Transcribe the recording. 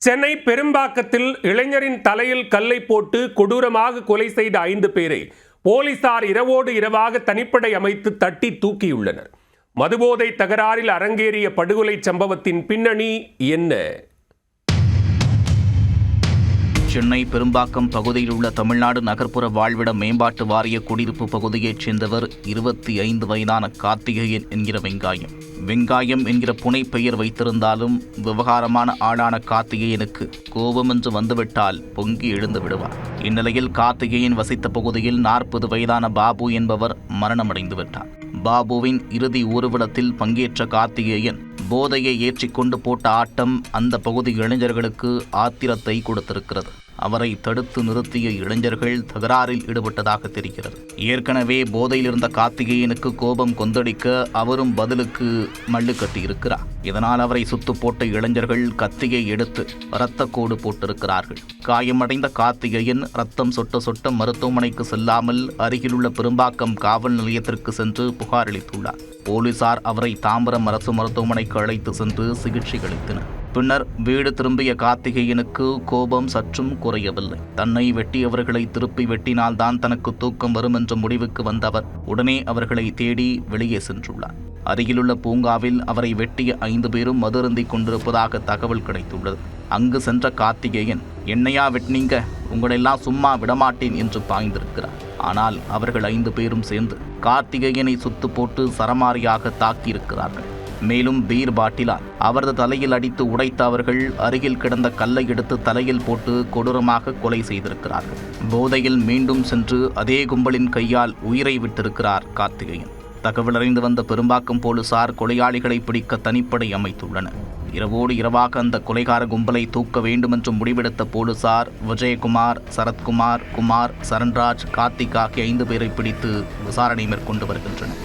சென்னை பெரும்பாக்கத்தில் இளைஞரின் தலையில் கல்லை போட்டு கொடூரமாக கொலை செய்த 5 பேரை போலீசார் இரவோடு இரவாக தனிப்படை அமைத்து தட்டி தூக்கியுள்ளனர். மதுபோதை தகராறில் அரங்கேறிய படுகொலை சம்பவத்தின் பின்னணி என்ன? சென்னை பெரும்பாக்கம் பகுதியில் உள்ள தமிழ்நாடு நகர்ப்புற வாழ்விட மேம்பாட்டு வாரிய குடியிருப்பு பகுதியைச் சேர்ந்தவர் 25 வயதான கார்த்திகேயன் என்கிற வெங்காயம் என்கிற புனை பெயர் வைத்திருந்தாலும் விவகாரமான ஆளான கார்த்திகேயனுக்கு கோபம் என்று வந்துவிட்டால் பொங்கி எழுந்து விடுவார். இந்நிலையில் கார்த்திகேயன் வசித்த பகுதியில் 40 வயதான பாபு என்பவர் மரணமடைந்து விட்டார். பாபுவின் இறுதி ஊர்வலத்தில் பங்கேற்ற கார்த்திகேயன் போதையை ஏற்றிக்கொண்டு போட்ட ஆட்டம் அந்த பகுதி இளைஞர்களுக்கு ஆத்திரத்தை கொடுத்திருக்கிறது. அவரை தடுத்து நிறுத்திய இளைஞர்கள் தகராறில் ஈடுபட்டதாக தெரிகிறது. ஏற்கனவே போதையில் இருந்த கார்த்திகேயனுக்கு கோபம் கொந்தளிக்க அவரும் பதிலுக்கு மல்லு கட்டியிருக்கிறார். இதனால் அவரை சுத்து போட்ட இளைஞர்கள் கத்தியை எடுத்து இரத்தக்கோடு போட்டிருக்கிறார்கள். காயமடைந்த கார்த்திகேயன் ரத்தம் சொட்ட சொட்ட மருத்துவமனைக்கு செல்லாமல் அருகிலுள்ள பெரும்பாக்கம் காவல் நிலையத்திற்கு சென்று புகார் அளித்துள்ளார். போலீசார் அவரை தாம்பரம் அரசு மருத்துவமனைக்கு அழைத்து சென்று சிகிச்சை அளித்தனர். பின்னர் வீடு திரும்பிய கார்த்திகேயனுக்கு கோபம் சற்றும் குறையவில்லை. தன்னை வெட்டியவர்களை திருப்பி வெட்டினால்தான் தனக்கு தூக்கம் வரும் என்ற முடிவுக்கு வந்த அவர் உடனே அவர்களை தேடி வெளியே சென்றுள்ளார். அருகிலுள்ள பூங்காவில் அவரை வெட்டிய 5 பேரும் மதுருந்திக் கொண்டிருப்பதாக தகவல் கிடைத்துள்ளது. அங்கு சென்ற கார்த்திகேயன், என்னையா வெட்டினீங்க, உங்களெல்லாம் சும்மா விடமாட்டேன் என்று பாய்ந்திருக்கிறார். ஆனால் அவர்கள் 5 பேரும் சேர்ந்து கார்த்திகேயனை சுத்து போட்டு சரமாரியாக தாக்கியிருக்கிறார்கள். மேலும் பீர் பாட்டிலால் அவரது தலையில் அடித்து உடைத்த அவர்கள் அருகில் கிடந்த கல்லை எடுத்து தலையில் போட்டு கொடூரமாக கொலை செய்திருக்கிறார்கள். போதையில் மீண்டும் சென்று அதே கும்பலின் கையால் உயிரை விட்டிருக்கிறார் கார்த்திகேயன். தகவல் அறிந்து வந்த பெரும்பாக்கம் போலீசார் கொலையாளிகளை பிடிக்க தனிப்படை அமைத்துள்ளனர். இரவோடு இரவாக அந்த கொலைகார கும்பலை தூக்க வேண்டும் என்று முடிவெடுத்த போலீசார் விஜயகுமார், சரத்குமார், குமார், சரண்ராஜ், கார்த்திக் ஆகிய 5 பேரை பிடித்து விசாரணை மேற்கொண்டு வருகின்றனர்.